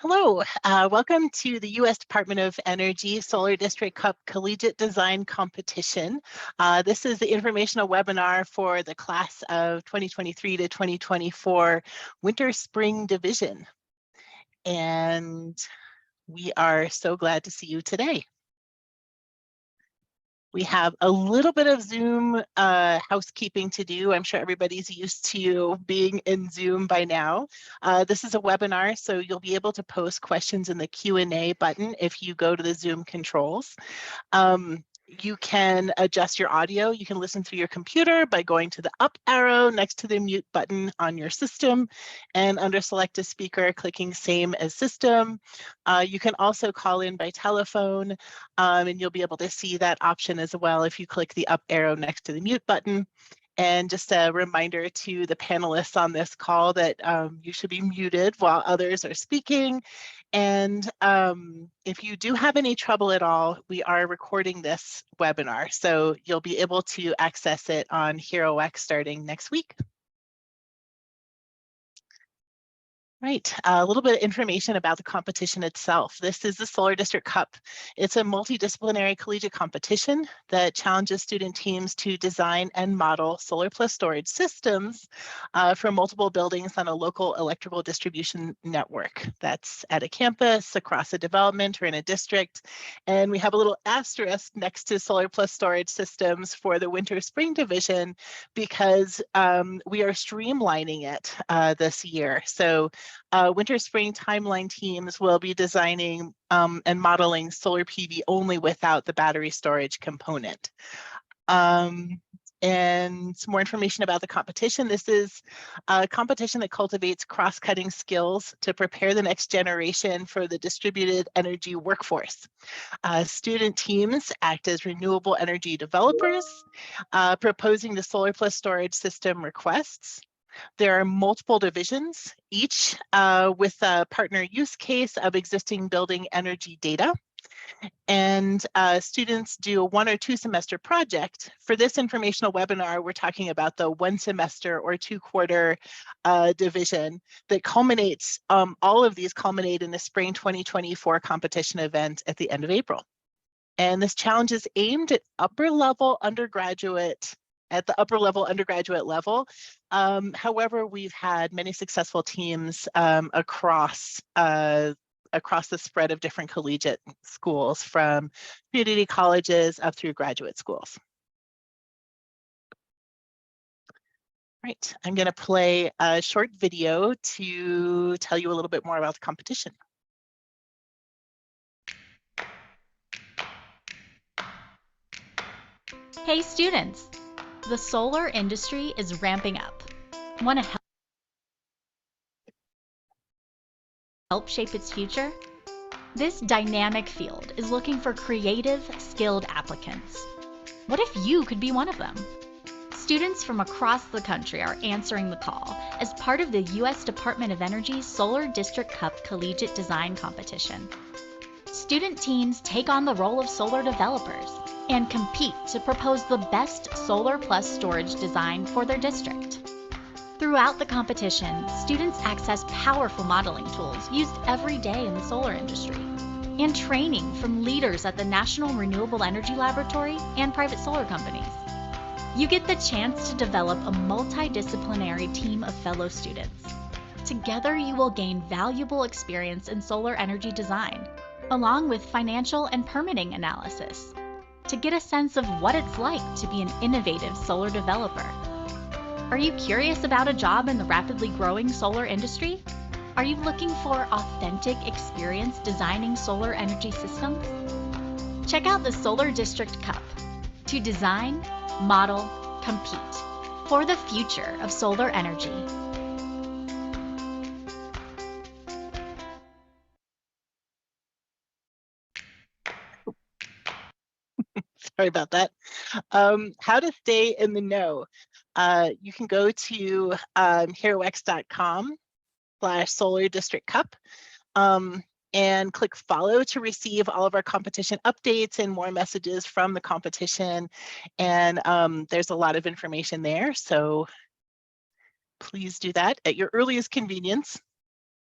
Hello, welcome to the U.S. Department of Energy Solar District Cup Collegiate Design Competition. This is the informational webinar for the class of 2023 to 2024 Winter Spring Division. And we are so glad to see you today. We have a little bit of Zoom housekeeping to do. I'm sure everybody's used to being in Zoom by now. This is a webinar, so you'll be able to post questions in the Q&A button if you go to the Zoom controls. You can adjust your audio. You can listen through your computer by going to the up arrow next to the mute button on your system, and under select a speaker, clicking same as system. You can also call in by telephone, and you'll be able to see that option as well if you click the up arrow next to the mute button. And just a reminder to the panelists on this call that you should be muted while others are speaking. And if you do have any trouble at all, we are recording this webinar, so you'll be able to access it on HeroX starting next week. Right, a little bit of information about the competition itself. This is the Solar District Cup. It's a multidisciplinary collegiate competition that challenges student teams to design and model solar plus storage systems for multiple buildings on a local electrical distribution network. That's at a campus, across a development, or in a district. And we have a little asterisk next to solar plus storage systems for the Winter Spring Division because we are streamlining it this year. So Winter Spring Timeline teams will be designing and modeling solar PV only without the battery storage component. And some more information about the competition. This is a competition that cultivates cross-cutting skills to prepare the next generation for the distributed energy workforce. Student teams act as renewable energy developers, proposing the solar plus storage system requests. There are multiple divisions, each with a partner use case of existing building energy data. And students do a 1 or 2 semester project. For this informational webinar, we're talking about the 1 semester or 2 quarter division that culminates, all of these culminate in the spring 2024 competition event at the end of April. And this challenge is aimed at the upper level undergraduate level. However, we've had many successful teams across the spread of different collegiate schools, from community colleges up through graduate schools. Right, I'm going to play a short video to tell you a little bit more about the competition. Hey students, the solar industry is ramping up. Want to help shape its future? This dynamic field is looking for creative, skilled applicants. What if you could be one of them? Students from across the country are answering the call as part of the U.S. Department of Energy's Solar District Cup Collegiate Design Competition. Student teams take on the role of solar developers and compete to propose the best solar plus storage design for their district. Throughout the competition, students access powerful modeling tools used every day in the solar industry, and training from leaders at the National Renewable Energy Laboratory and private solar companies. You get the chance to develop a multidisciplinary team of fellow students. Together, you will gain valuable experience in solar energy design, along with financial and permitting analysis, to get a sense of what it's like to be an innovative solar developer. Are you curious about a job in the rapidly growing solar industry? Are you looking for authentic experience designing solar energy systems? Check out the Solar District Cup to design, model, compete for the future of solar energy. Sorry about that. How to stay in the know. You can go to herox.com/Solar District Cup and click follow to receive all of our competition updates and more messages from the competition. And there's a lot of information there, so please do that at your earliest convenience.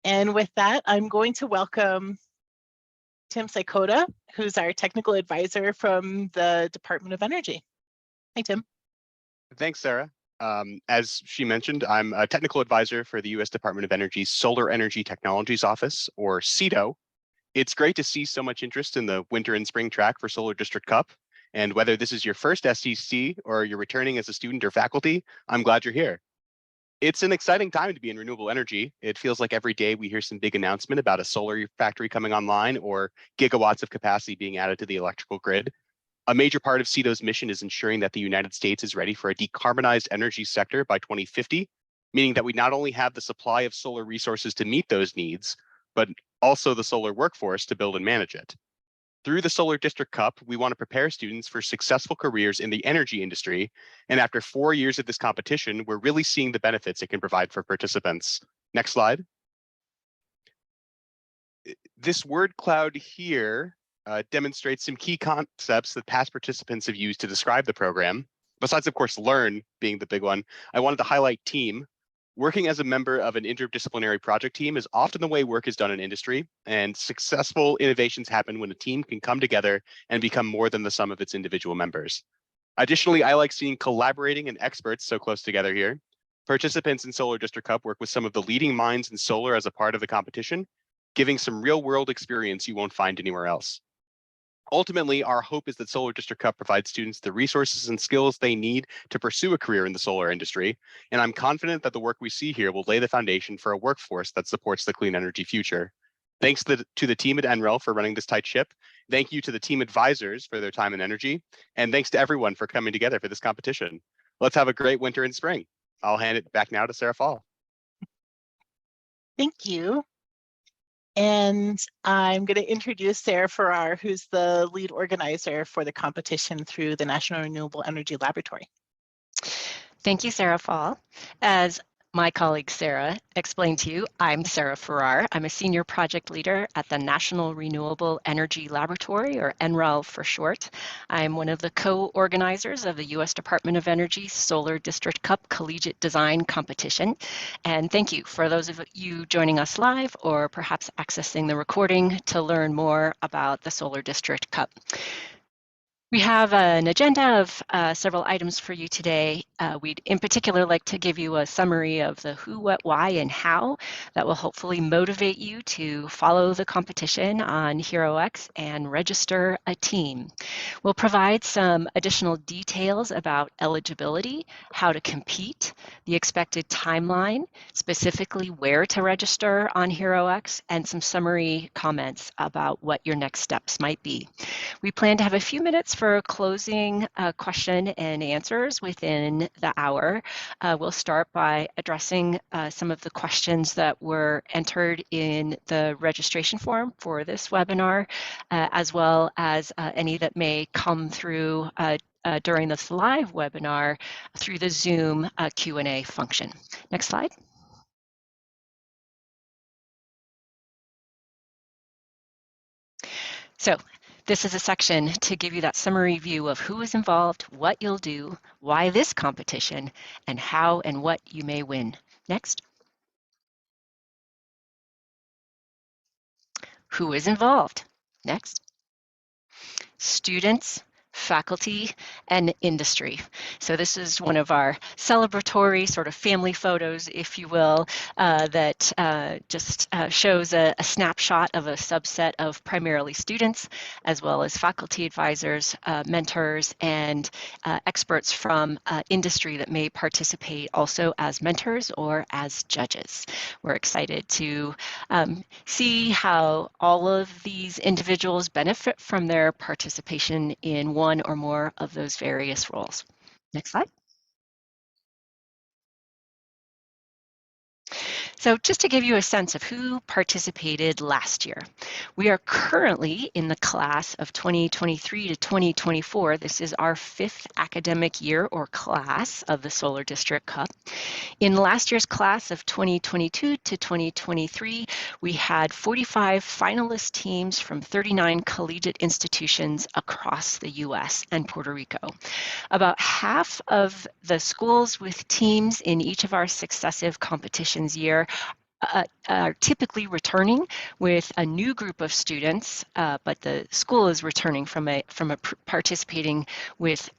And with that, I'm going to welcome Tim Sikota, who's our technical advisor from the Department of Energy. Hi, Tim. Thanks, Sarah. As she mentioned, I'm a technical advisor for the U.S. Department of Energy's Solar Energy Technologies Office, or CETO. It's great to see so much interest in the winter and spring track for Solar District Cup. And whether this is your first SDC or you're returning as a student or faculty, I'm glad you're here. It's an exciting time to be in renewable energy. It feels like every day we hear some big announcement about a solar factory coming online or gigawatts of capacity being added to the electrical grid. A major part of CETO's mission is ensuring that the United States is ready for a decarbonized energy sector by 2050, meaning that we not only have the supply of solar resources to meet those needs, but also the solar workforce to build and manage it. Through the Solar District Cup, we want to prepare students for successful careers in the energy industry. And after 4 years of this competition, we're really seeing the benefits it can provide for participants. Next slide. This word cloud here demonstrates some key concepts that past participants have used to describe the program. Besides, of course, learn being the big one, I wanted to highlight team. Working as a member of an interdisciplinary project team is often the way work is done in industry, and successful innovations happen when a team can come together and become more than the sum of its individual members. Additionally, I like seeing collaborating and experts so close together here. Participants in Solar District Cup work with some of the leading minds in solar as a part of the competition, giving some real-world experience you won't find anywhere else. Ultimately, our hope is that Solar District Cup provides students the resources and skills they need to pursue a career in the solar industry, and I'm confident that the work we see here will lay the foundation for a workforce that supports the clean energy future. Thanks to the team at NREL for running this tight ship. Thank you to the team advisors for their time and energy, and thanks to everyone for coming together for this competition. Let's have a great winter and spring. I'll hand it back now to Sarah Fall. Thank you. And I'm going to introduce Sarah Farrar, who's the lead organizer for the competition through the National Renewable Energy Laboratory. Thank you, Sarah Fall. As my colleague Sarah explained to you, I'm Sarah Farrar. I'm a senior project leader at the National Renewable Energy Laboratory, or NREL for short. I'm one of the co-organizers of the U.S. Department of Energy Solar District Cup Collegiate Design Competition. And thank you for those of you joining us live or perhaps accessing the recording to learn more about the Solar District Cup. We have an agenda of several items for you today. We'd in particular like to give you a summary of the who, what, why, and how that will hopefully motivate you to follow the competition on HeroX and register a team. We'll provide some additional details about eligibility, how to compete, the expected timeline, specifically where to register on HeroX, and some summary comments about what your next steps might be. We plan to have a few minutes for closing question and answers within the hour. We'll start by addressing some of the questions that were entered in the registration form for this webinar, as well as any that may come through during this live webinar through the Zoom Q&A function. Next slide. So this is a section to give you that summary view of who is involved, what you'll do, why this competition, and how and what you may win. Next. Who is involved? Next. Students, faculty, and industry. So this is one of our celebratory sort of family photos, if you will, that just shows a snapshot of a subset of primarily students, as well as faculty advisors, mentors, and experts from industry that may participate also as mentors or as judges. We're excited to see how all of these individuals benefit from their participation in one or more of those various roles. Next slide. So just to give you a sense of who participated last year, we are currently in the class of 2023 to 2024. This is our 5th academic year or class of the Solar District Cup. In last year's class of 2022 to 2023, we had 45 finalist teams from 39 collegiate institutions across the US and Puerto Rico. About half of the schools with teams in each of our successive competitions year are typically returning with a new group of students, but the school is returning from participating with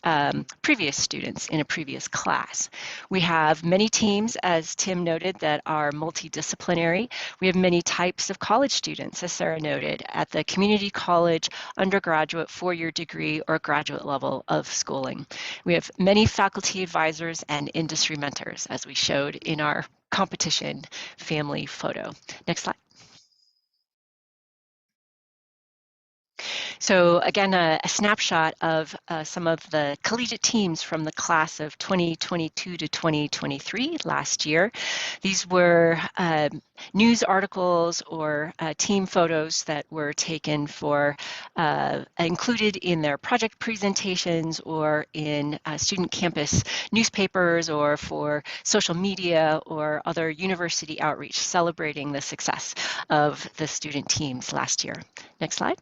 previous students in a previous class. We have many teams, as Tim noted, that are multidisciplinary. We have many types of college students, as Sarah noted, at the community college, undergraduate, four-year degree, or graduate level of schooling. We have many faculty advisors and industry mentors, as we showed in our competition family photo. Next slide. So again, a snapshot of some of the collegiate teams from the class of 2022 to 2023 last year. These were news articles or team photos that were taken for included in their project presentations or in student campus newspapers or for social media or other university outreach celebrating the success of the student teams last year. Next slide.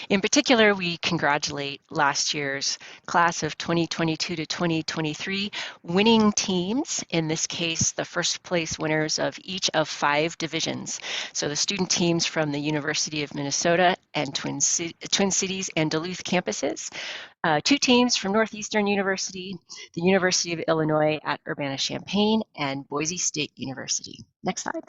In particular, we congratulate last year's class of 2022 to 2023 winning teams, in this case, the first place winners of each of 5 divisions. So the student teams from the University of Minnesota and Twin Cities and Duluth campuses, 2 teams from Northeastern University, the University of Illinois at Urbana-Champaign, and Boise State University. Next slide.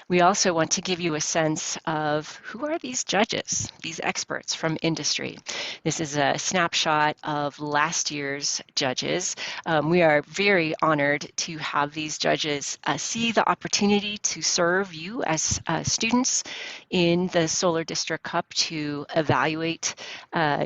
We also want to give you a sense of who are these judges, these experts from industry. This is a snapshot of last year's judges. We are very honored to have these judges see the opportunity to serve you as students in the Solar District Cup to evaluate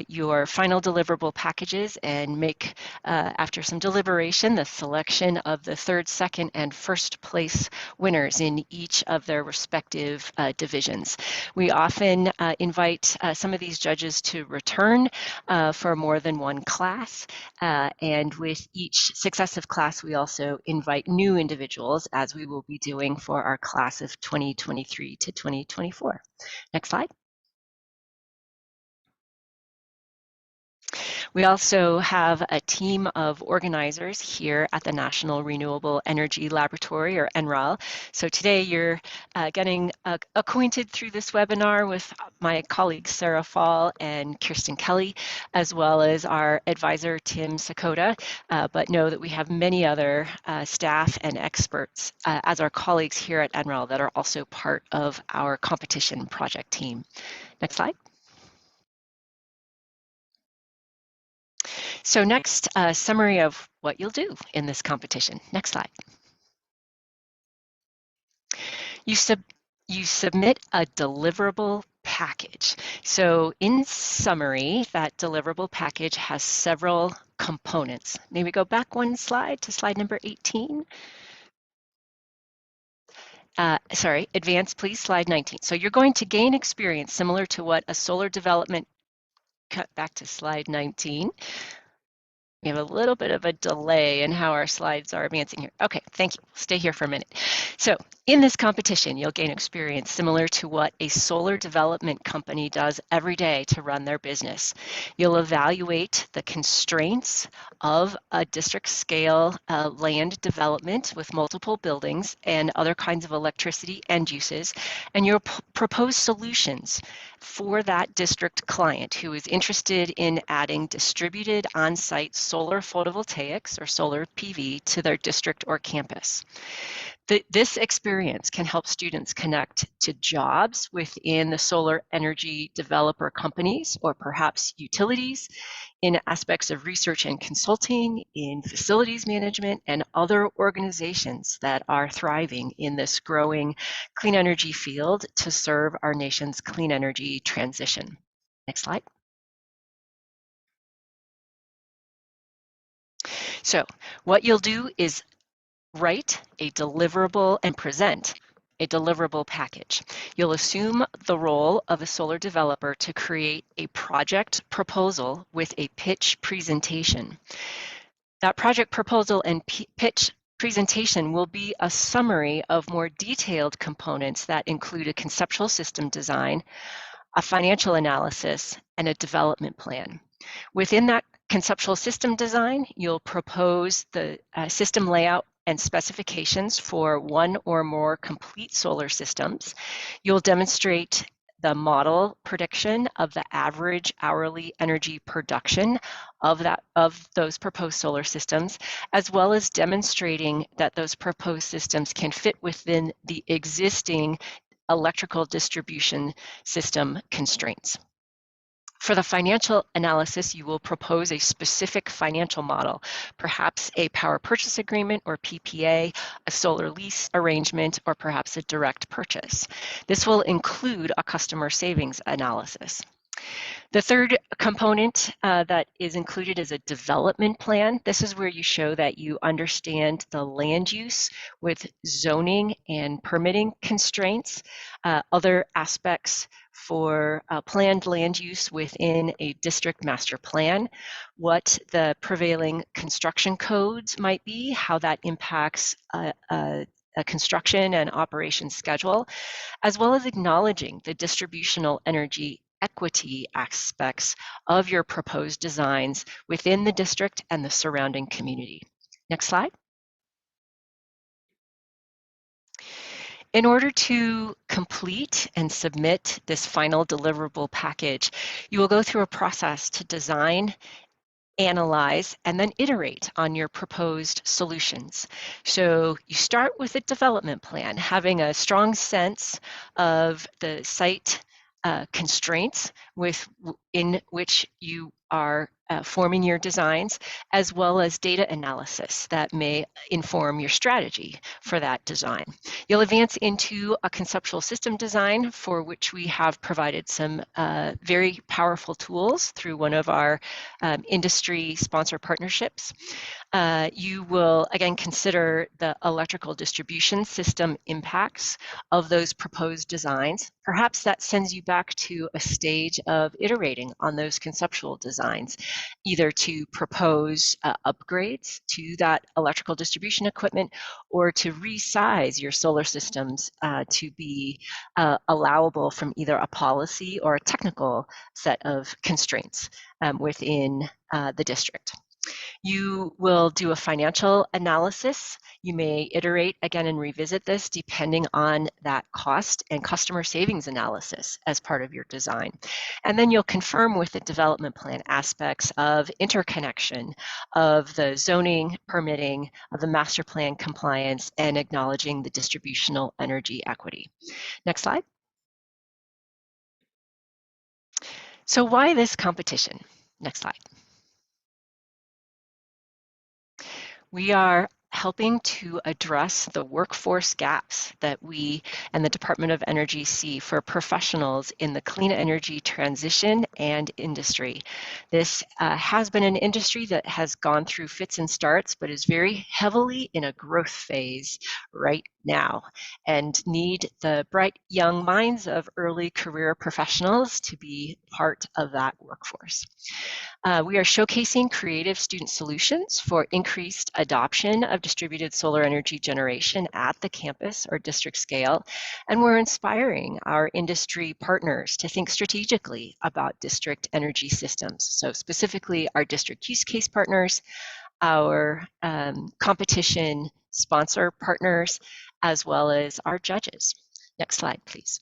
your final deliverable packages and make, after some deliberation, the selection of the 3rd, 2nd, and 1st place winners in each of their respective divisions. We often invite some of these judges to return for more than one class, and with each successive class we also invite new individuals, as we will be doing for our class of 2023 to 2024. Next slide. We also have a team of organizers here at the National Renewable Energy Laboratory, or NREL. So today you're getting acquainted through this webinar with my colleagues Sarah Fall and Kirsten Kelly, as well as our advisor Tim Sakota, but know that we have many other staff and experts as our colleagues here at NREL that are also part of our competition project team. Next slide. So next, a summary of what you'll do in this competition. Next slide. You submit a deliverable package. So in summary, that deliverable package has several components. Maybe go back one slide to slide number 18. Sorry, advance please, slide 19. So you're going to gain experience similar to what a solar development, cut back to slide 19. We have a little bit of a delay in how our slides are advancing here. Okay, thank you. Stay here for a minute. So in this competition, you'll gain experience similar to what a solar development company does every day to run their business. You'll evaluate the constraints of a district scale land development with multiple buildings and other kinds of electricity end uses, and you'll propose solutions for that district client who is interested in adding distributed on-site solar photovoltaics or solar PV to their district or campus. This experience can help students connect to jobs within the solar energy developer companies or perhaps utilities, in aspects of research and consulting, in facilities management, and other organizations that are thriving in this growing clean energy field to serve our nation's clean energy transition. Next slide. So what you'll do is write a deliverable and present a deliverable package. You'll assume the role of a solar developer to create a project proposal with a pitch presentation. That project proposal and pitch presentation will be a summary of more detailed components that include a conceptual system design, a financial analysis, and a development plan. Within that conceptual system design, you'll propose the system layout and specifications for one or more complete solar systems. You'll demonstrate the model prediction of the average hourly energy production of those proposed solar systems, as well as demonstrating that those proposed systems can fit within the existing electrical distribution system constraints. For the financial analysis, you will propose a specific financial model, perhaps a power purchase agreement or PPA, a solar lease arrangement, or perhaps a direct purchase. This will include a customer savings analysis. The third component that is included is a development plan. This is where you show that you understand the land use with zoning and permitting constraints, other aspects for planned land use within a district master plan, what the prevailing construction codes might be, how that impacts a construction and operation schedule, as well as acknowledging the distributional energy equity aspects of your proposed designs within the district and the surrounding community. Next slide. In order to complete and submit this final deliverable package, you will go through a process to design, analyze, and then iterate on your proposed solutions. So you start with a development plan, having a strong sense of the site constraints in which you are forming your designs, as well as data analysis that may inform your strategy for that design. You'll advance into a conceptual system design, for which we have provided some very powerful tools through one of our industry sponsor partnerships. You will again consider the electrical distribution system impacts of those proposed designs. Perhaps that sends you back to a stage of iterating on those conceptual designs, either to propose upgrades to that electrical distribution equipment or to resize your solar systems to be allowable from either a policy or a technical set of constraints within the district. You will do a financial analysis. You may iterate again and revisit this depending on that cost and customer savings analysis as part of your design. And then you'll confirm with the development plan aspects of interconnection, of the zoning, permitting, of the master plan compliance, and acknowledging the distributional energy equity. Next slide. So why this competition? Next slide. We are helping to address the workforce gaps that we and the Department of Energy see for professionals in the clean energy transition and industry. This has been an industry that has gone through fits and starts, but is very heavily in a growth phase right now and need the bright young minds of early career professionals to be part of that workforce. We are showcasing creative student solutions for increased adoption of distributed solar energy generation at the campus or district scale, and we're inspiring our industry partners to think strategically about district energy systems. So specifically our district use case partners, our competition sponsor partners, as well as our judges. Next slide, please.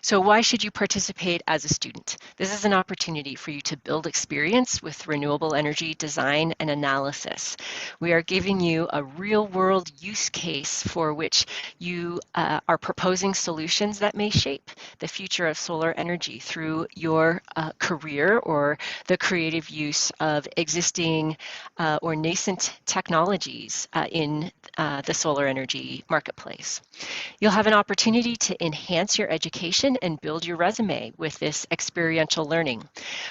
So why should you participate as a student? This is an opportunity for you to build experience with renewable energy design and analysis. We are giving you a real-world use case for which you are proposing solutions that may shape the future of solar energy through your career or the creative use of existing or nascent technologies in the solar energy marketplace. You'll have an opportunity to enhance your education and build your resume with this experiential learning.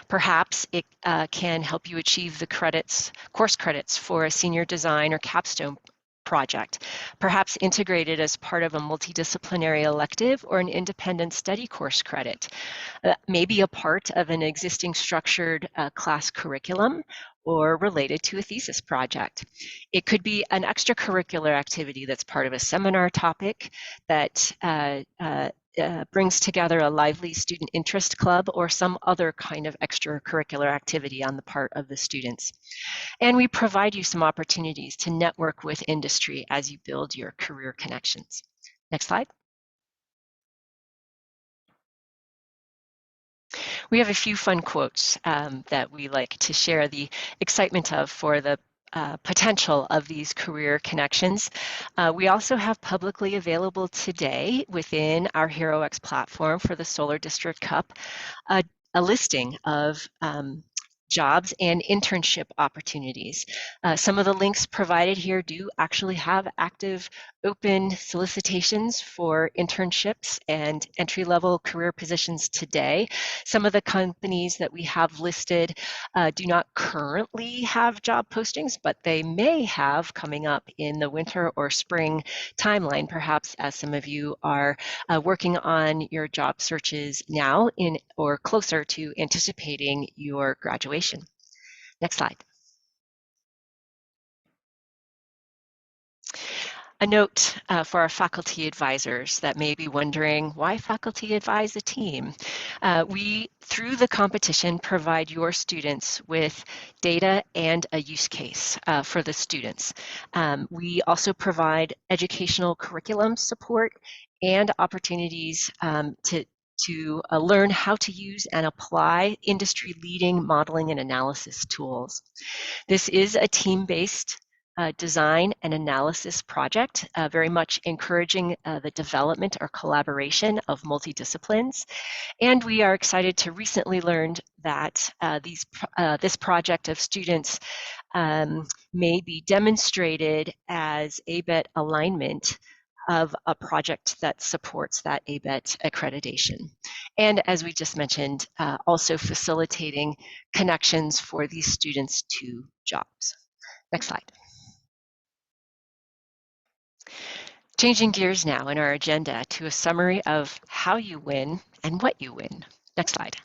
Perhaps it can help you achieve the course credits for a senior design or capstone project, perhaps integrated as part of a multidisciplinary elective or an independent study course credit, maybe a part of an existing structured class curriculum or related to a thesis project. It could be an extracurricular activity that's part of a seminar topic that brings together a lively student interest club or some other kind of extracurricular activity on the part of the students. And we provide you some opportunities to network with industry as you build your career connections. Next slide. We have a few fun quotes that we like to share the excitement of for the potential of these career connections. We also have publicly available today within our HeroX platform for the Solar District Cup a listing of jobs and internship opportunities. Some of the links provided here do actually have active open solicitations for internships and entry-level career positions today. Some of the companies that we have listed do not currently have job postings, but they may have coming up in the winter or spring timeline, perhaps as some of you are working on your job searches now in or closer to anticipating your graduation. Next slide. A note for our faculty advisors that may be wondering why faculty advise a team. We, through the competition, provide your students with data and a use case for the students. We also provide educational curriculum support and opportunities to learn how to use and apply industry-leading modeling and analysis tools. This is a team-based design and analysis project, very much encouraging the development or collaboration of multidisciplines. And we are excited to recently learn that this project of students may be demonstrated as ABET alignment of a project that supports that ABET accreditation. And as we just mentioned, also facilitating connections for these students to jobs. Next slide. Changing gears now in our agenda to a summary of how you win and what you win. Next slide.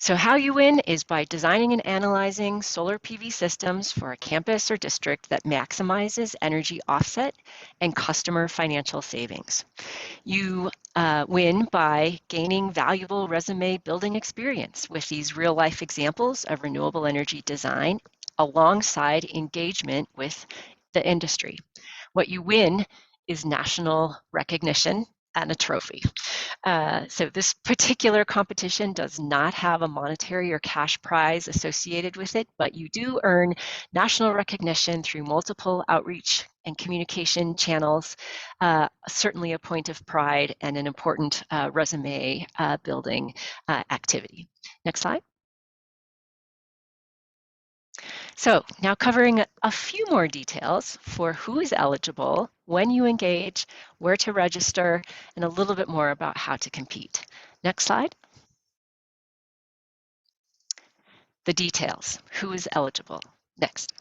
So how you win is by designing and analyzing solar PV systems for a campus or district that maximizes energy offset and customer financial savings. You win by gaining valuable resume building experience with these real-life examples of renewable energy design alongside engagement with the industry. What you win is national recognition and a trophy. So this particular competition does not have a monetary or cash prize associated with it, but you do earn national recognition through multiple outreach and communication channels, certainly a point of pride and an important resume building activity. Next slide. So now covering a few more details for who is eligible, when you engage, where to register, and a little bit more about how to compete. Next slide. The details, who is eligible. Next.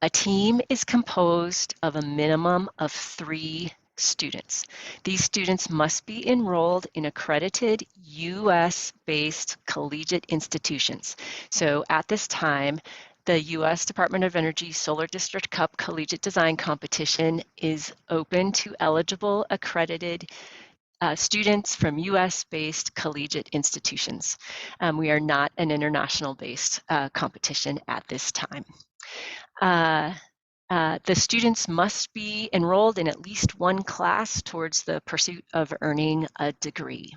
A team is composed of a minimum of 3 students. These students must be enrolled in accredited US-based collegiate institutions. So at this time, the U.S. Department of Energy Solar District Cup Collegiate Design Competition is open to eligible accredited students from US-based collegiate institutions. We are not an international-based competition at this time. The students must be enrolled in at least one class towards the pursuit of earning a degree.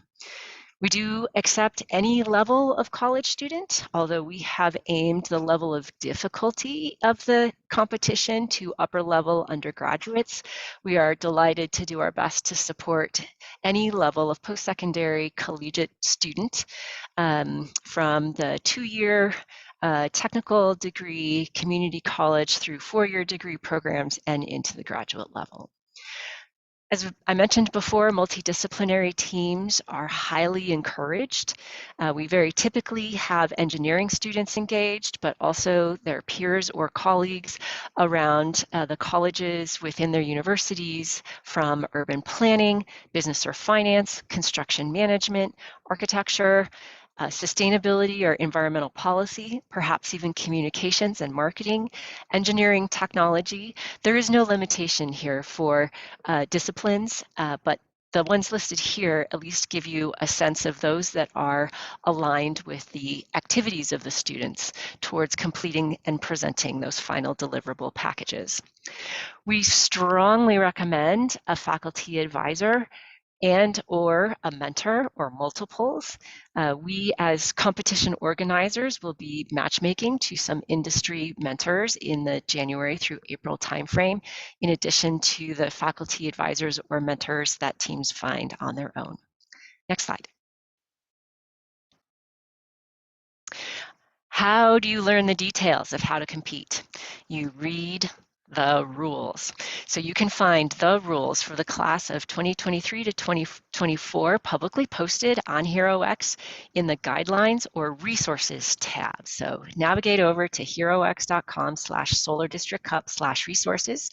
We do accept any level of college student, although we have aimed the level of difficulty of the competition to upper level undergraduates. We are delighted to do our best to support any level of post-secondary collegiate student from the 2-year technical degree, community college through 4-year degree programs and into the graduate level. As I mentioned before, multidisciplinary teams are highly encouraged. We very typically have engineering students engaged, but also their peers or colleagues around the colleges within their universities from urban planning, business or finance, construction management, architecture, sustainability or environmental policy, perhaps even communications and marketing, engineering, technology. There is no limitation here for disciplines, but the ones listed here at least give you a sense of those that are aligned with the activities of the students towards completing and presenting those final deliverable packages. We strongly recommend a faculty advisor and or a mentor or multiples. We as competition organizers will be matchmaking to some industry mentors in the January through April timeframe, in addition to the faculty advisors or mentors that teams find on their own. Next slide. How do you learn the details of how to compete? You read the rules. So you can find the rules for the class of 2023 to 2024 publicly posted on HeroX in the guidelines or resources tab. So navigate over to herox.com/solardistrictcup/resources,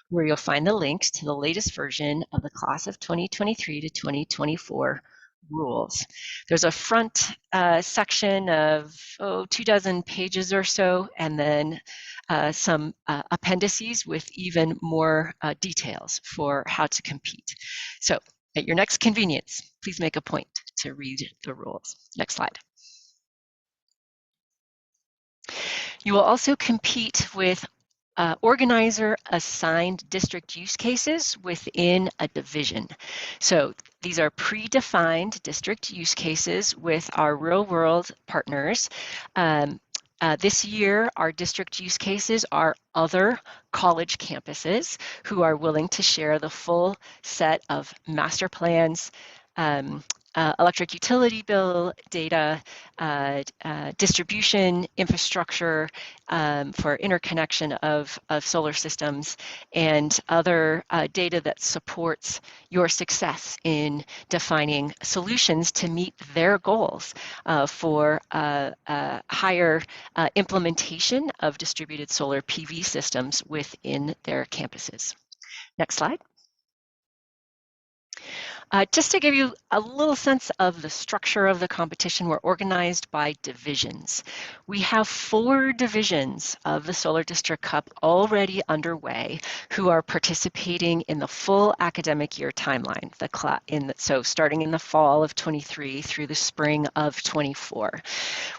where you'll find the links to the latest version of the class of 2023 to 2024 rules. There's a front section of 24 pages or so, and then some appendices with even more details for how to compete. So at your next convenience, please make a point to read the rules. Next slide. You will also compete with organizer assigned district use cases within a division. So these are predefined district use cases with our real world partners. This year, our district use cases are other college campuses who are willing to share the full set of master plans, electric utility bill data, distribution infrastructure for interconnection of solar systems, and other data that supports your success in defining solutions to meet their goals for higher implementation of distributed solar PV systems within their campuses. Next slide. Just to give you a little sense of the structure of the competition, we're organized by divisions. We have 4 divisions of the Solar District Cup already underway who are participating in the full academic year timeline, so starting in the fall of 23 through the spring of 24.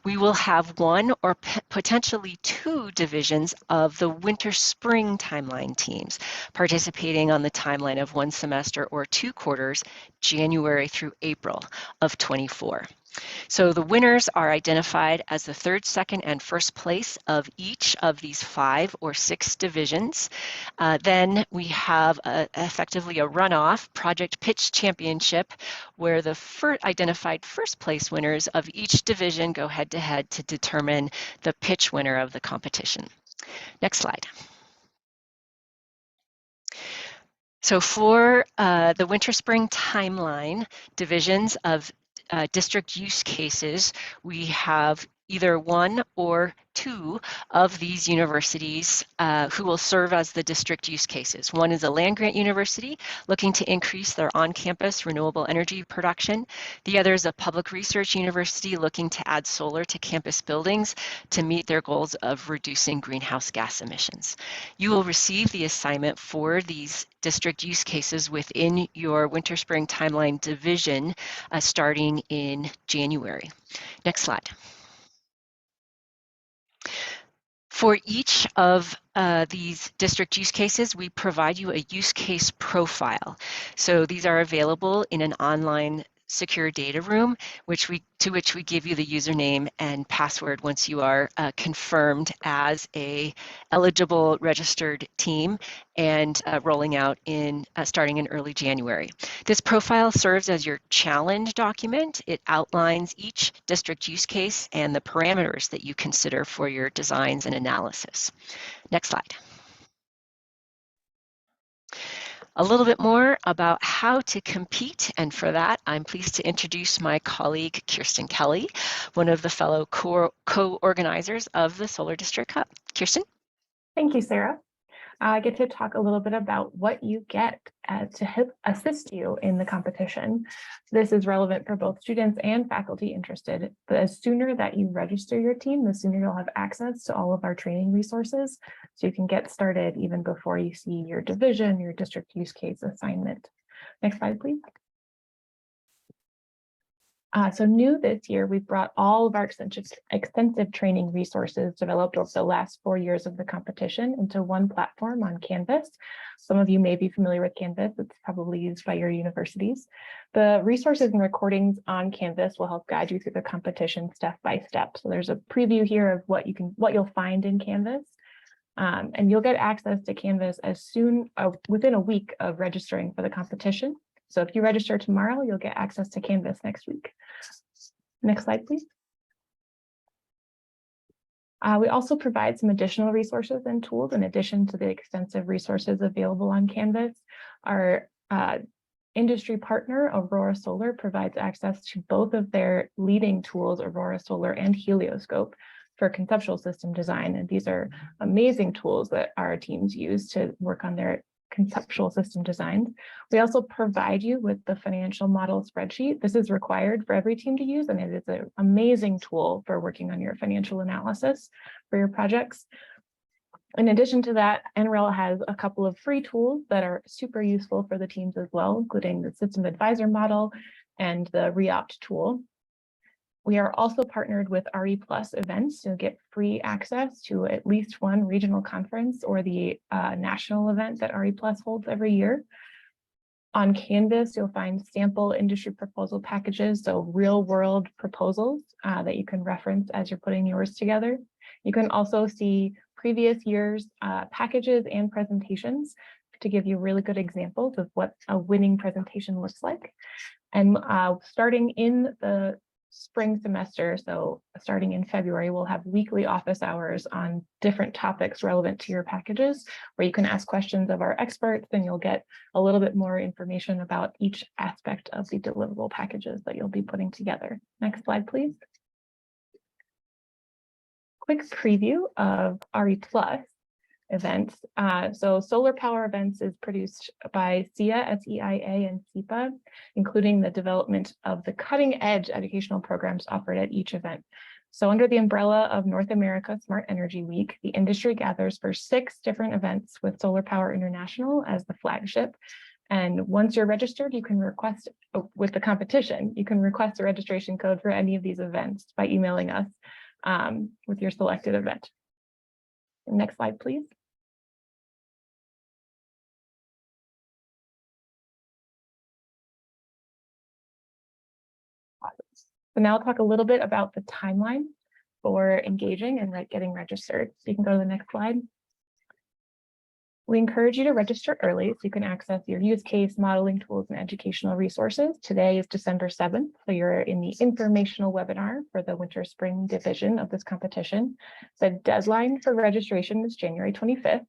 We will have 1 or potentially 2 divisions of the winter-spring timeline teams participating on the timeline of 1 semester or 2 quarters, January through April of 24. So the winners are identified as the 3rd, 2nd, and 1st place of each of these 5 or 6 divisions. Then we have effectively a runoff project pitch championship where the identified 1st place winners of each division go head to head to determine the pitch winner of the competition. Next slide. So for the winter-spring timeline divisions of district use cases, we have either 1 or 2 of these universities who will serve as the district use cases. One is a land-grant university looking to increase their on-campus renewable energy production. The other is a public research university looking to add solar to campus buildings to meet their goals of reducing greenhouse gas emissions. You will receive the assignment for these district use cases within your winter-spring timeline division starting in January. Next slide. For each of these district use cases, we provide you a use case profile. So these are available in an online secure data room, to which we give you the username and password once you are confirmed as a eligible registered team and rolling out starting in early January. This profile serves as your challenge document. It outlines each district use case and the parameters that you consider for your designs and analysis. Next slide. A little bit more about how to compete, and for that, I'm pleased to introduce my colleague, Kirsten Kelly, one of the fellow co-organizers of the Solar District Cup. Kirsten? Thank you, Sarah. I get to talk a little bit about what you get to assist you in the competition. This is relevant for both students and faculty interested. The sooner that you register your team, the sooner you'll have access to all of our training resources, so you can get started even before you see your division, your district use case assignment. Next slide, please. So new this year, we've brought all of our extensive training resources developed over the last 4 years of the competition into one platform on Canvas. Some of you may be familiar with Canvas. It's probably used by your universities. The resources and recordings on Canvas will help guide you through the competition step by step. So there's a preview here of what you'll find in Canvas. And you'll get access to Canvas as soon within a week of registering for the competition. So if you register tomorrow, you'll get access to Canvas next week. Next slide, please. We also provide some additional resources and tools in addition to the extensive resources available on Canvas. Our industry partner, Aurora Solar, provides access to both of their leading tools, Aurora Solar and Helioscope, for conceptual system design. And these are amazing tools that our teams use to work on their conceptual system designs. We also provide you with the financial model spreadsheet. This is required for every team to use, and it is an amazing tool for working on your financial analysis for your projects. In addition to that, NREL has a couple of free tools that are super useful for the teams as well, including the System Advisor model and the Reopt tool. We are also partnered with RE Plus events to get free access to at least one regional conference or the national event that RE Plus holds every year. On Canvas, you'll find sample industry proposal packages, so real world proposals that you can reference as you're putting yours together. You can also see previous years' packages and presentations to give you really good examples of what a winning presentation looks like. And starting in the spring semester, so starting in February, we'll have weekly office hours on different topics relevant to your packages, where you can ask questions of our experts, and you'll get a little bit more information about each aspect of the deliverable packages that you'll be putting together. Next slide, please. Quick preview of RE Plus events. So Solar Power Events is produced by SEIA, SEIA, and SEPA, including the development of the cutting edge educational programs offered at each event. So under the umbrella of North America Smart Energy Week, the industry gathers for 6 different events with Solar Power International as the flagship. And once you're registered, you can request, with the competition, you can request a registration code for any of these events by emailing us with your selected event. Next slide, please. So now I'll talk a little bit about the timeline for engaging and getting registered. So you can go to the next slide. We encourage you to register early so you can access your use case, modeling tools, and educational resources. Today is December 7th, so you're in the informational webinar for the winter spring division of this competition. The deadline for registration is January 25th.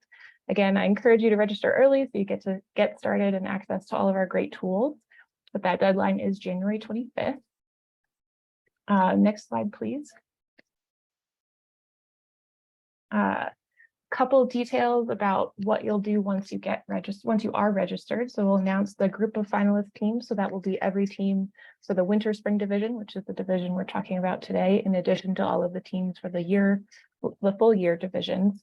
Again, I encourage you to register early so you get to get started and access to all of our great tools. But that deadline is January 25th. Next slide, please. Couple details about what you'll do once you are registered. So we'll announce the group of finalist teams. So that will be every team for the winter spring division, which is the division we're talking about today, in addition to all of the teams for the full year divisions.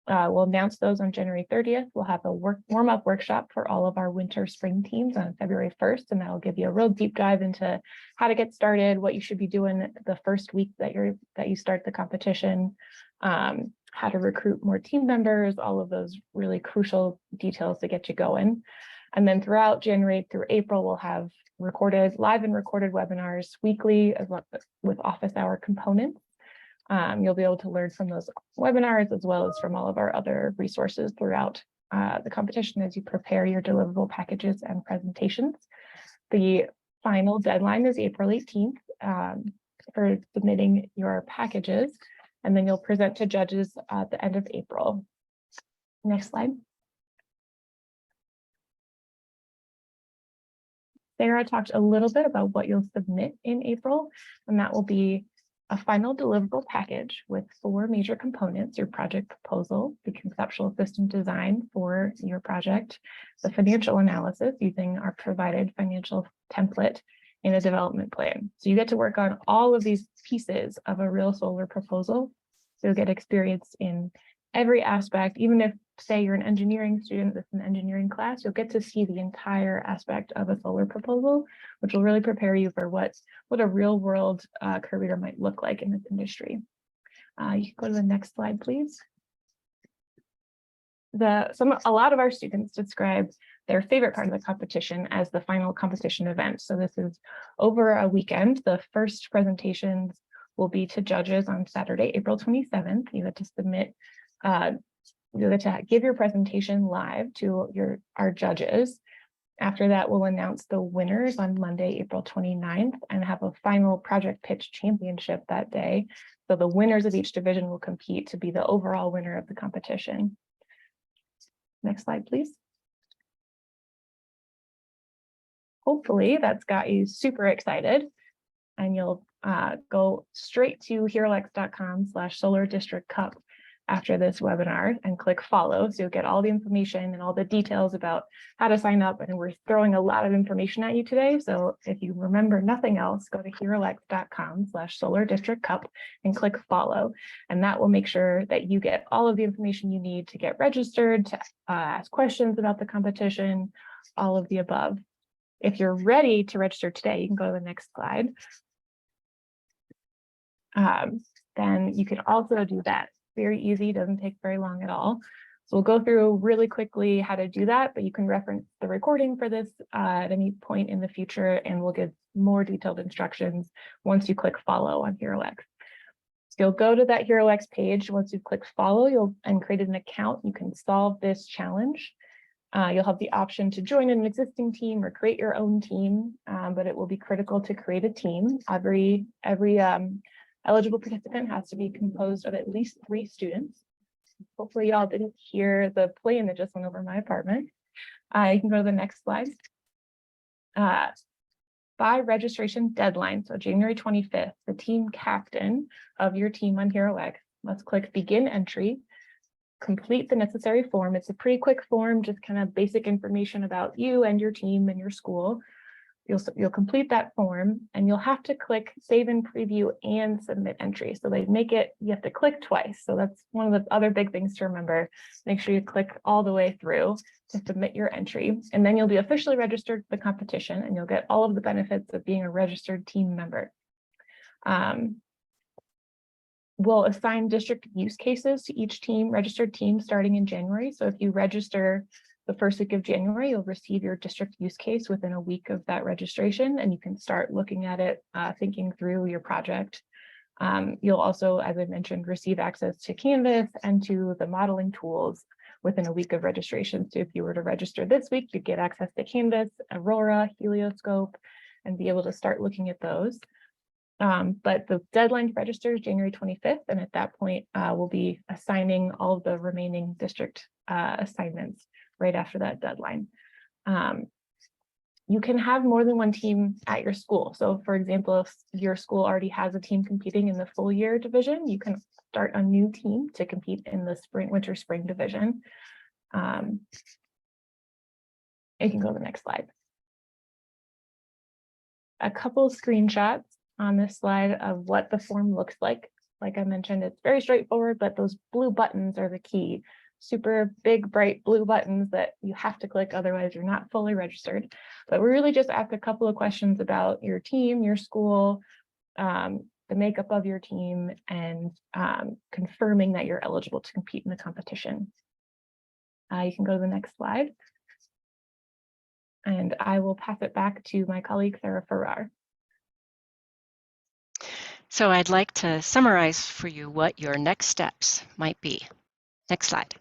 We'll announce those on January 30th. We'll have a warm-up workshop for all of our winter spring teams on February 1st, and that'll give you a real deep dive into how to get started, what you should be doing the first week that you start the competition, how to recruit more team members, all of those really crucial details to get you going. And then throughout January through April, we'll have live and recorded webinars weekly as well with office hour components. You'll be able to learn from those webinars as well as from all of our other resources throughout the competition as you prepare your deliverable packages and presentations. The final deadline is April 18th for submitting your packages, and then you'll present to judges at the end of April. Next slide. Sarah talked a little bit about what you'll submit in April, and that will be a final deliverable package with 4 major components: your project proposal, the conceptual system design for your project, the financial analysis using our provided financial template, and a development plan. So you get to work on all of these pieces of a real solar proposal. So you'll get experience in every aspect. Even if, say, you're an engineering student that's an engineering class, you'll get to see the entire aspect of a solar proposal, which will really prepare you for what a real world career might look like in this industry. You can go to the next slide, please. A lot of our students describe their favorite part of the competition as the final competition event. So this is over a weekend. The first presentations will be to judges on Saturday, April 27th. You get to submit, you get to give your presentation live to our judges. After that, we'll announce the winners on Monday, April 29th, and have a final project pitch championship that day. So the winners of each division will compete to be the overall winner of the competition. Next slide, please. Hopefully that's got you super excited, and you'll go straight to herolex.com/solar-district-cup after this webinar and click follow. So you'll get all the information and all the details about how to sign up. And we're throwing a lot of information at you today. So if you remember nothing else, go to herolex.com/solar-district-cup and click follow. And that will make sure that you get all of the information you need to get registered, to ask questions about the competition, all of the above. If you're ready to register today, you can go to the next slide. Then you can also do that. Very easy, doesn't take very long at all. So we'll go through really quickly how to do that, but you can reference the recording for this at any point in the future, and we'll give more detailed instructions once you click follow on HeroX. So you'll go to that HeroX page. Once you've clicked follow and created an account, you can solve this challenge. You'll have the option to join an existing team or create your own team, but it will be critical to create a team. Every eligible participant has to be composed of at least 3 students. Hopefully y'all didn't hear the plane that just went over my apartment. You can go to the next slide. By registration deadline, so January 25th, the team captain of your team on HeroX must click begin entry, complete the necessary form. It's a pretty quick form, just kind of basic information about you and your team and your school. You'll complete that form, and you'll have to click save and preview and submit entry. So they make it, you have to click twice. So that's one of the other big things to remember. Make sure you click all the way through to submit your entry, and then you'll be officially registered for the competition, and you'll get all of the benefits of being a registered team member. We'll assign district use cases to each registered team starting in January. So if you register the first week of January, you'll receive your district use case within a week of that registration, and you can start looking at it, thinking through your project. You'll also, as I mentioned, receive access to Canvas and to the modeling tools within a week of registration. So if you were to register this week, you'd get access to Canvas, Aurora, Helioscope, and be able to start looking at those. But the deadline to register is January 25th, and at that point, we'll be assigning all the remaining district assignments right after that deadline. You can have more than one team at your school. So for example, if your school already has a team competing in the full year division, you can start a new team to compete in the winter spring division. You can go to the next slide. A couple of screenshots on this slide of what the form looks like. Like I mentioned, it's very straightforward, but those blue buttons are the key. Super big, bright blue buttons that you have to click, otherwise you're not fully registered. But we really just ask a couple of questions about your team, your school, the makeup of your team, and confirming that you're eligible to compete in the competition. You can go to the next slide. And I will pass it back to my colleague, Sarah Farrar. So I'd like to summarize for you what your next steps might be. Next slide.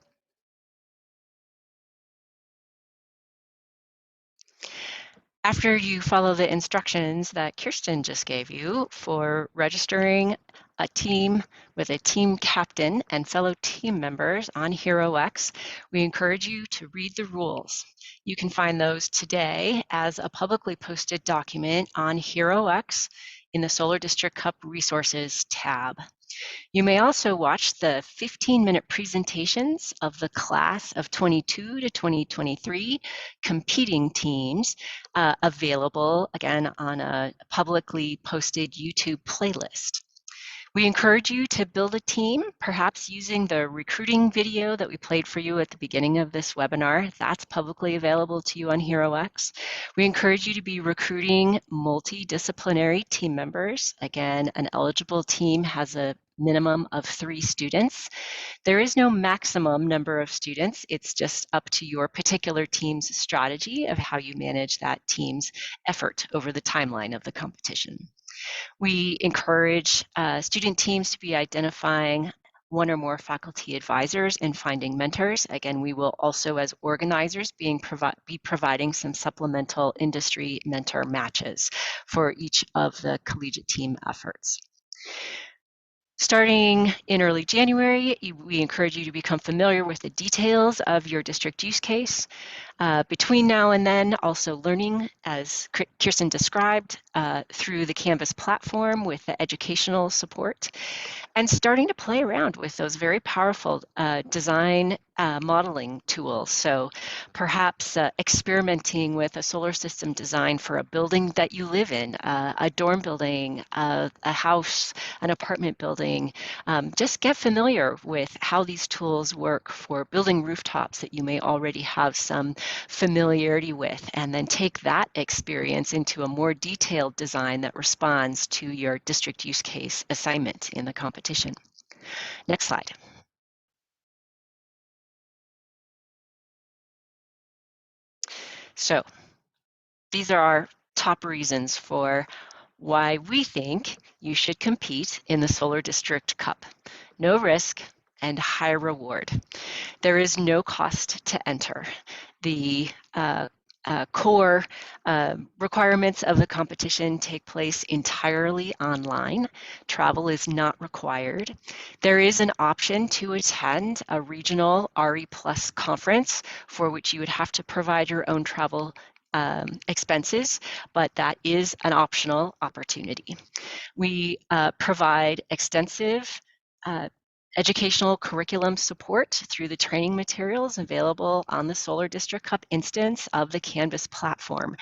After you follow the instructions that Kirsten just gave you for registering a team with a team captain and fellow team members on HeroX, we encourage you to read the rules. You can find those today as a publicly posted document on HeroX in the Solar District Cup Resources tab. You may also watch the 15-minute presentations of the class of 22 to 2023 competing teams available, again, on a publicly posted YouTube playlist. We encourage you to build a team, perhaps using the recruiting video that we played for you at the beginning of this webinar. That's publicly available to you on HeroX. We encourage you to be recruiting multidisciplinary team members. Again, an eligible team has a minimum of 3 students. There is no maximum number of students. It's just up to your particular team's strategy of how you manage that team's effort over the timeline of the competition. We encourage student teams to be identifying 1 or more faculty advisors and finding mentors. Again, we will also, as organizers, be providing some supplemental industry mentor matches for each of the collegiate team efforts. Starting in early January, we encourage you to become familiar with the details of your district use case. Between now and then, also learning, as Kirsten described, through the Canvas platform with the educational support, and starting to play around with those very powerful design modeling tools. So perhaps experimenting with a solar system design for a building that you live in, a dorm building, a house, an apartment building. Just get familiar with how these tools work for building rooftops that you may already have some familiarity with, and then take that experience into a more detailed design that responds to your district use case assignment in the competition. Next slide. So these are our top reasons for why we think you should compete in the Solar District Cup. No risk and high reward. There is no cost to enter. The core requirements of the competition take place entirely online. Travel is not required. There is an option to attend a regional RE Plus conference for which you would have to provide your own travel expenses, but that is an optional opportunity. We provide extensive educational curriculum support through the training materials available on the Solar District Cup instance of the Canvas platform.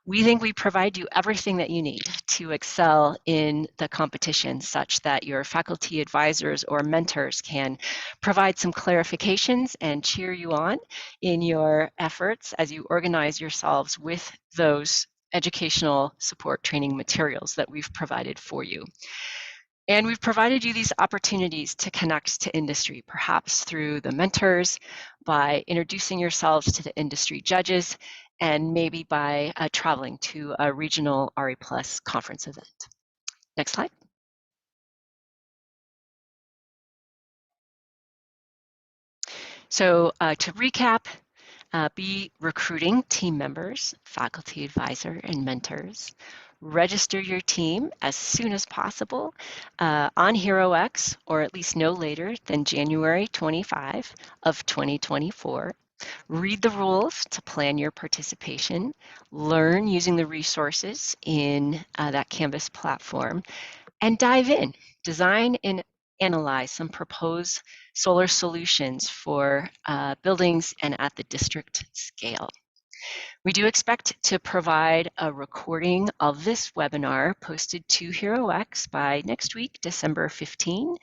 We think we provide you everything that you need to excel in the competition, such that your faculty advisors or mentors can provide some clarifications and cheer you on in your efforts as you organize yourselves with those educational support training materials that we've provided for you. And we've provided you these opportunities to connect to industry, perhaps through the mentors, by introducing yourselves to the industry judges, and maybe by traveling to a regional RE Plus conference event. Next slide. So to recap, be recruiting team members, faculty advisor, and mentors. Register your team as soon as possible on HeroX, or at least no later than January 25 of 2024. Read the rules to plan your participation. Learn using the resources in that Canvas platform, and dive in. Design and analyze some proposed solar solutions for buildings and at the district scale. We do expect to provide a recording of this webinar posted to HeroX by next week, December 15.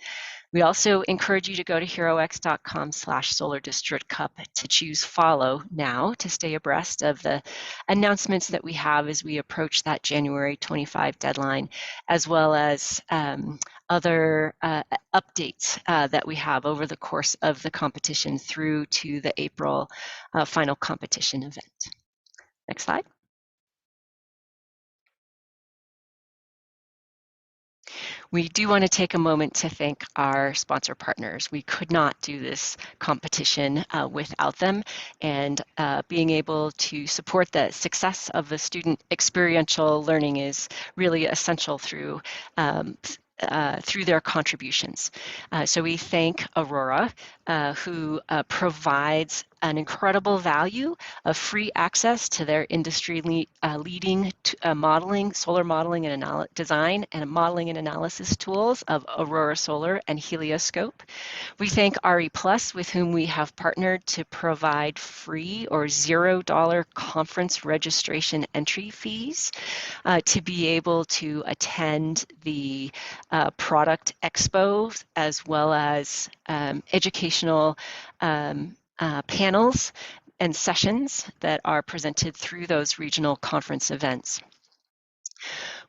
We also encourage you to go to herox.com/solardistrictcup to choose follow now to stay abreast of the announcements that we have as we approach that January 25 deadline, as well as other updates that we have over the course of the competition through to the April final competition event. Next slide. We do want to take a moment to thank our sponsor partners. We could not do this competition without them, and being able to support the success of the student experiential learning is really essential through their contributions. So we thank Aurora, who provides an incredible value of free access to their industry leading modeling, solar modeling and design and modeling and analysis tools of Aurora Solar and Helioscope. We thank RE Plus, with whom we have partnered to provide free or $0 conference registration entry fees to be able to attend the product expos as well as educational panels and sessions that are presented through those regional conference events.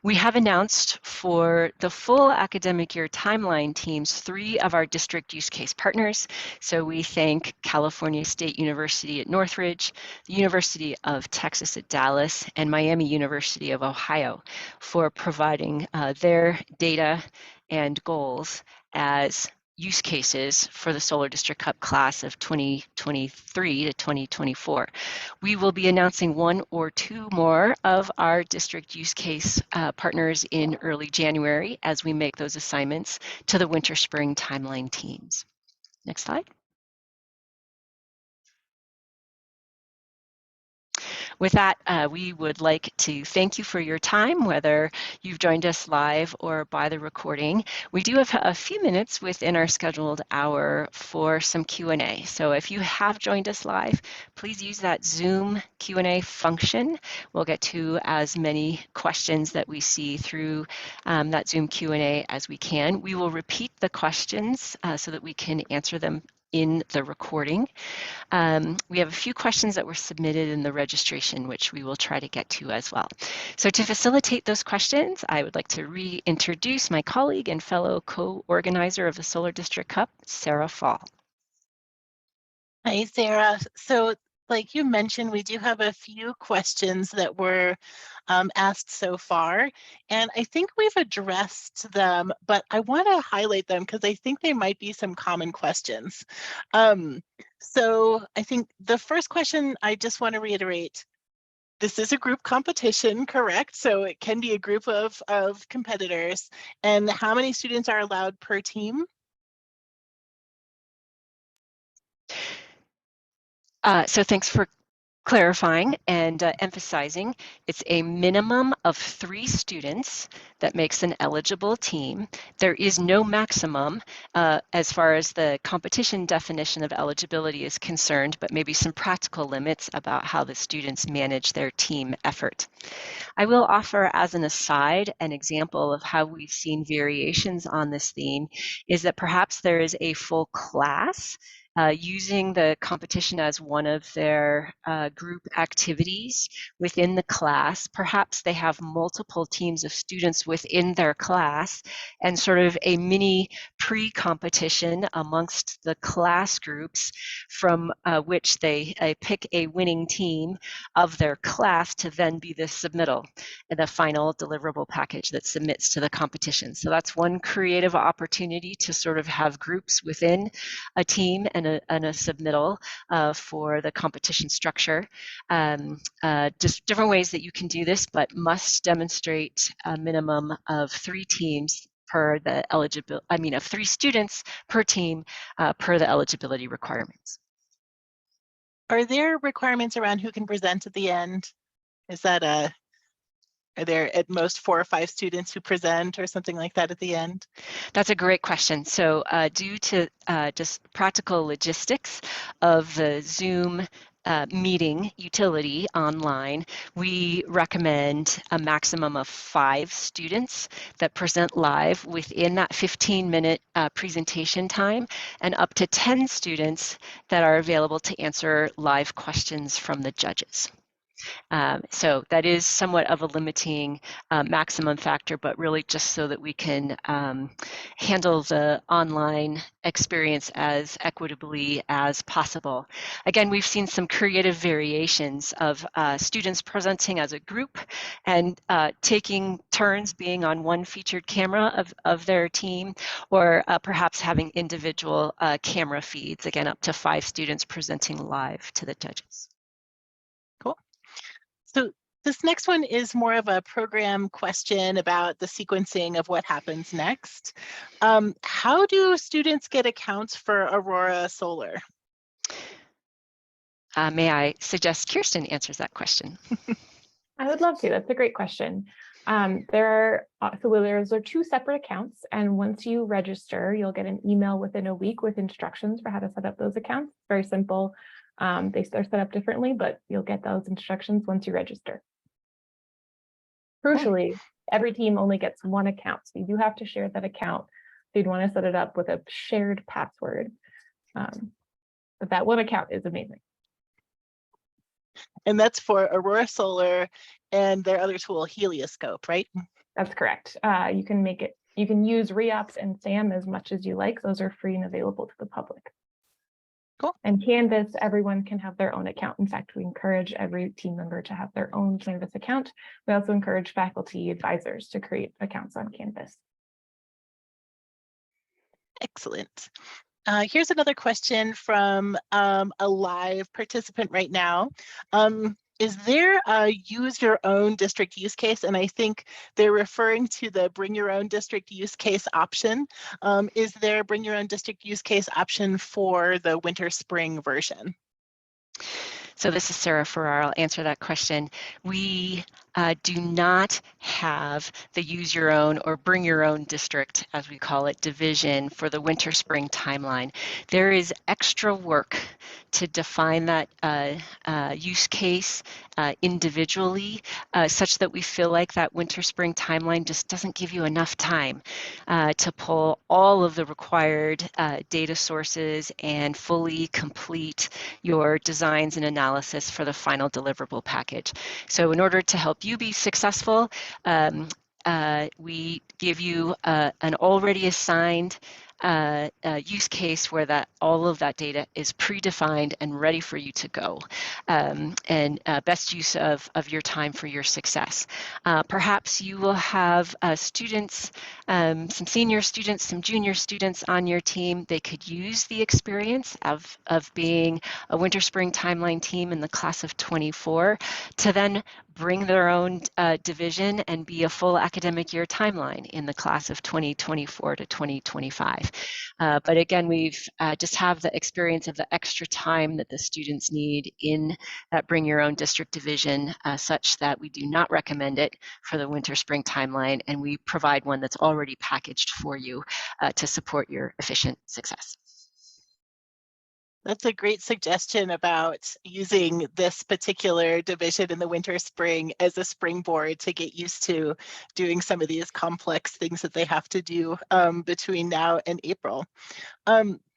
We have announced for the full academic year timeline teams 3 of our district use case partners. So we thank California State University at Northridge, the University of Texas at Dallas, and Miami University of Ohio for providing their data and goals as use cases for the Solar District Cup class of 2023 to 2024. We will be announcing 1 or 2 more of our district use case partners in early January as we make those assignments to the winter spring timeline teams. Next slide. With that, we would like to thank you for your time, whether you've joined us live or by the recording. We do have a few minutes within our scheduled hour for some Q&A. So if you have joined us live, please use that Zoom Q&A function. We'll get to as many questions that we see through that Zoom Q&A as we can. We will repeat the questions so that we can answer them in the recording. We have a few questions that were submitted in the registration, which we will try to get to as well. So to facilitate those questions, I would like to reintroduce my colleague and fellow co-organizer of the Solar District Cup, Sarah Fall. Hi, Sarah. So like you mentioned, we do have a few questions that were asked so far, and I think we've addressed them, but I want to highlight them because I think they might be some common questions. So I think the first question, I just want to reiterate, this is a group competition, correct? So it can be a group of competitors. And how many students are allowed per team? So thanks for clarifying and emphasizing it's a minimum of 3 students that makes an eligible team. There is no maximum as far as the competition definition of eligibility is concerned, but maybe some practical limits about how the students manage their team effort. I will offer as an aside an example of how we've seen variations on this theme is that perhaps there is a full class using the competition as one of their group activities within the class. Perhaps they have multiple teams of students within their class and sort of a mini pre-competition amongst the class groups from which they pick a winning team of their class to then be the submittal, the final deliverable package that submits to the competition. So that's one creative opportunity to sort of have groups within a team and a submittal for the competition structure. Just different ways that you can do this, but must demonstrate a minimum of 3 teams per the eligibility, of 3 students per team per the eligibility requirements. Are there requirements around who can present at the end? Is that are there at most 4 or 5 students who present or something like that at the end? That's a great question. So due to just practical logistics of the Zoom meeting utility online, we recommend a maximum of 5 students that present live within that 15-minute presentation time, and up to 10 students that are available to answer live questions from the judges. So that is somewhat of a limiting maximum factor, but really just so that we can handle the online experience as equitably as possible. Again, we've seen some creative variations of students presenting as a group and taking turns being on one featured camera of their team, or perhaps having individual camera feeds, again, up to 5 students presenting live to the judges. Cool. So this next one is more of a program question about the sequencing of what happens next. How do students get accounts for Aurora Solar? may I suggest Kirsten answers that question? I would love to. That's a great question. There are two separate accounts, and once you register, you'll get an email within a week with instructions for how to set up those accounts. Very simple. They are set up differently, but you'll get those instructions once you register. Crucially, every team only gets one account, so you do have to share that account. So you'd want to set it up with a shared password. But that one account is amazing. And that's for Aurora Solar and their other tool, Helioscope, right? That's correct. You can use Reops and SAM as much as you like. Those are free and available to the public. Cool. And Canvas, everyone can have their own account. In fact, we encourage every team member to have their own Canvas account. We also encourage faculty advisors to create accounts on Canvas. Excellent. Here's another question from a live participant right now. Is there a use your own district use case? And I think they're referring to the bring your own district use case option. Is there a bring your own district use case option for the winter spring version? So this is Sarah Farrar. I'll answer that question. We do not have the use your own or bring your own district, as we call it, division for the winter spring timeline. There is extra work to define that use case individually, such that we feel like that winter spring timeline just doesn't give you enough time to pull all of the required data sources and fully complete your designs and analysis for the final deliverable package. So in order to help you be successful, we give you an already assigned use case where all of that data is predefined and ready for you to go, and best use of your time for your success. Perhaps you will have students, some senior students, some junior students on your team. They could use the experience of being a winter spring timeline team in the class of 24 to then bring their own division and be a full academic year timeline in the class of 2024 to 2025. But again, we've just have the experience of the extra time that the students need in that bring your own district division, such that we do not recommend it for the winter spring timeline, and we provide one that's already packaged for you to support your efficient success. That's a great suggestion about using this particular division in the winter spring as a springboard to get used to doing some of these complex things that they have to do between now and April.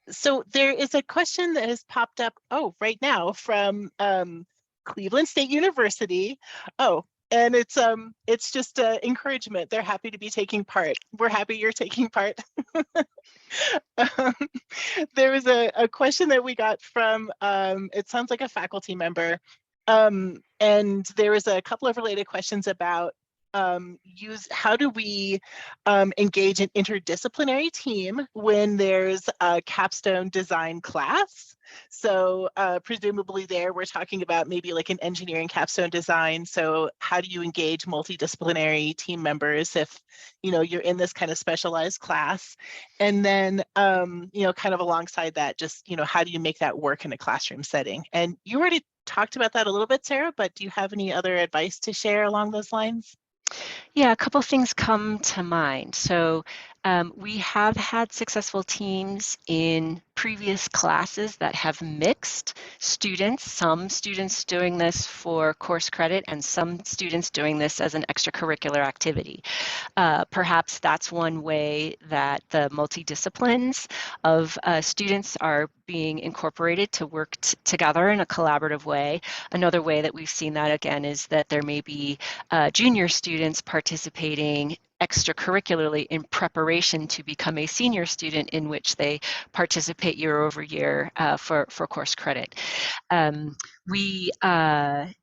So there is a question that has popped up, right now from Cleveland State University. And it's just encouragement. They're happy to be taking part. We're happy you're taking part. There was a question that we got from, it sounds like a faculty member, and there was a couple of related questions about how do we engage an interdisciplinary team when there's a capstone design class? So presumably there we're talking about maybe like an engineering capstone design. So how do you engage multidisciplinary team members if you're in this kind of specialized class? And then kind of alongside that, just how do you make that work in a classroom setting? And you already talked about that a little bit, Sarah, but do you have any other advice to share along those lines? Yeah, a couple things come to mind. So we have had successful teams in previous classes that have mixed students, some students doing this for course credit and some students doing this as an extracurricular activity. Perhaps that's one way that the multidisciplines of students are being incorporated to work together in a collaborative way. Another way that we've seen that again is that there may be junior students participating extracurricularly in preparation to become a senior student, in which they participate year over year for course credit. We have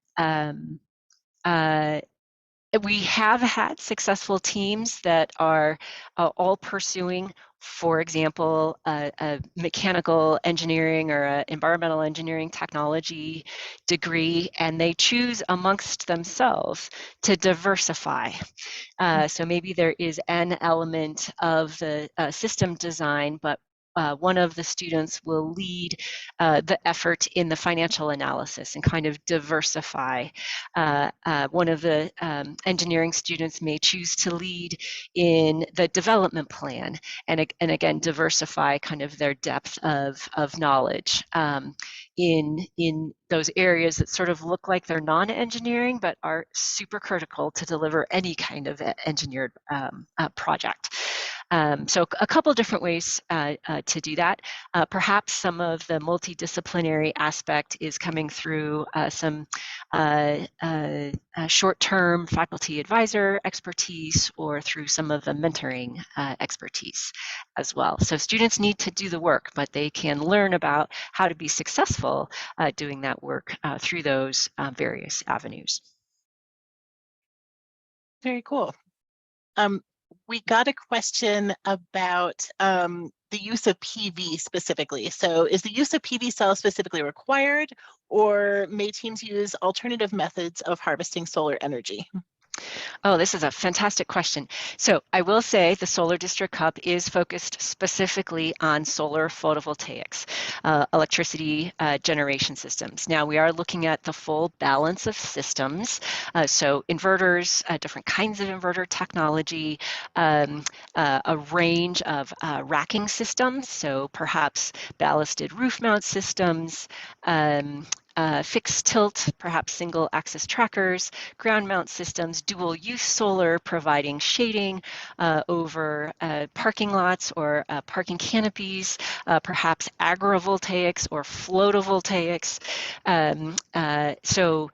had successful teams that are all pursuing, for example, a mechanical engineering or an environmental engineering technology degree, and they choose amongst themselves to diversify. So maybe there is an element of the system design, but one of the students will lead the effort in the financial analysis and kind of diversify. One of the engineering students may choose to lead in the development plan and again diversify kind of their depth of knowledge in those areas that sort of look like they're non-engineering but are super critical to deliver any kind of engineered project. So a couple different ways to do that. Perhaps some of the multidisciplinary aspect is coming through some short-term faculty advisor expertise or through some of the mentoring expertise as well. So students need to do the work, but they can learn about how to be successful doing that work through those various avenues. Very cool. We got a question about the use of PV specifically. So is the use of PV cells specifically required, or may teams use alternative methods of harvesting solar energy? Oh, this is a fantastic question. So I will say the Solar District Cup is focused specifically on solar photovoltaics, electricity generation systems. Now we are looking at the full balance of systems. So inverters, different kinds of inverter technology, a range of racking systems. So perhaps ballasted roof mount systems, fixed tilt, perhaps single axis trackers, ground mount systems, dual use solar providing shading over parking lots or parking canopies, perhaps agrivoltaics or photovoltaics. So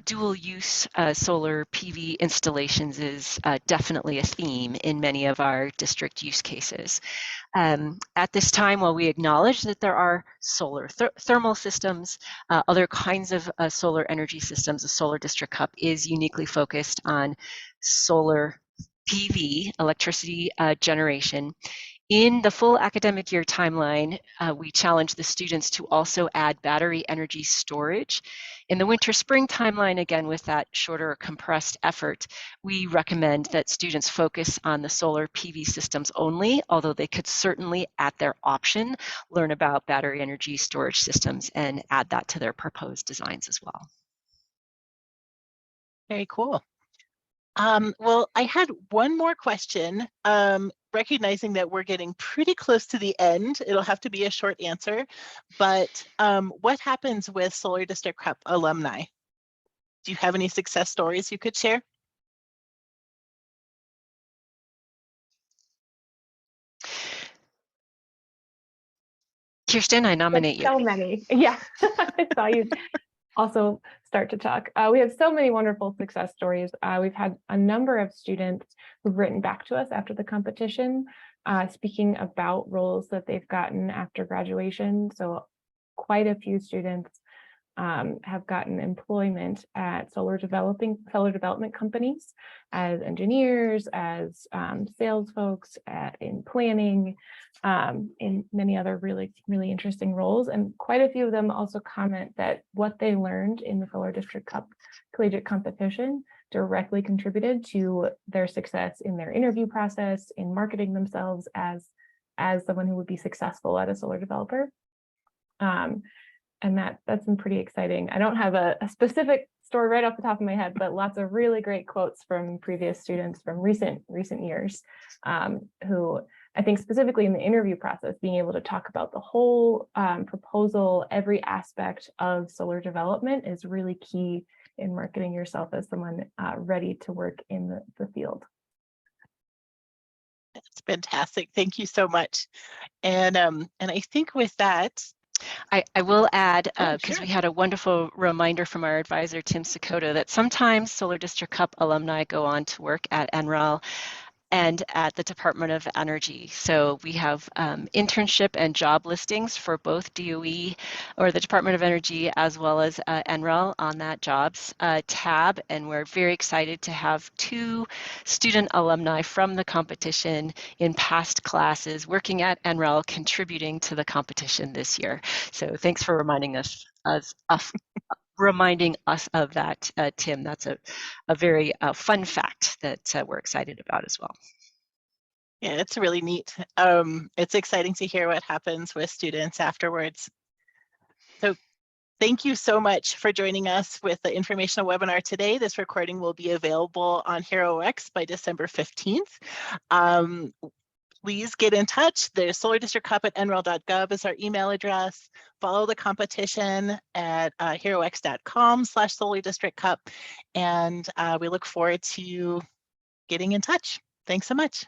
dual use solar PV installations is definitely a theme in many of our district use cases. At this time, while we acknowledge that there are solar thermal systems, other kinds of solar energy systems, the Solar District Cup is uniquely focused on solar PV, electricity generation. In the full academic year timeline, we challenge the students to also add battery energy storage. In the winter-spring timeline, again, with that shorter compressed effort, we recommend that students focus on the solar PV systems only, although they could certainly, at their option, learn about battery energy storage systems and add that to their proposed designs as well. Very cool. Well, I had one more question. Recognizing that we're getting pretty close to the end, it'll have to be a short answer, but what happens with Solar District Cup alumni? Do you have any success stories you could share? Kirsten, I nominate you. So many. Yeah, I saw you also start to talk. We have so many wonderful success stories. We've had a number of students who've written back to us after the competition, speaking about roles that they've gotten after graduation. So quite a few students have gotten employment at solar development companies as engineers, as sales folks, in planning, in many other really interesting roles. And quite a few of them also comment that what they learned in the Solar District Cup collegiate competition directly contributed to their success in their interview process, in marketing themselves as someone who would be successful at a solar developer. And that's been pretty exciting. I don't have a specific story right off the top of my head, but lots of really great quotes from previous students from recent years, who I think specifically in the interview process, being able to talk about the whole proposal, every aspect of solar development is really key in marketing yourself as someone ready to work in the field. That's fantastic. Thank you so much. And I think with that, I will add, because sure. we had a wonderful reminder from our advisor, Tim Sakota, that sometimes Solar District Cup alumni go on to work at NREL and at the Department of Energy. So we have internship and job listings for both DOE or the Department of Energy as well as NREL on that jobs tab. And we're very excited to have 2 student alumni from the competition in past classes working at NREL contributing to the competition this year. So thanks for reminding us of that, Tim. That's a very fun fact that we're excited about as well. Yeah, it's really neat. It's exciting to hear what happens with students afterwards. So thank you so much for joining us with the informational webinar today. This recording will be available on HeroX by December 15th. Please get in touch. The Solar District Cup at nrel.gov is our email address. Follow the competition at herox.com/Solar District Cup. And we look forward to getting in touch. Thanks so much.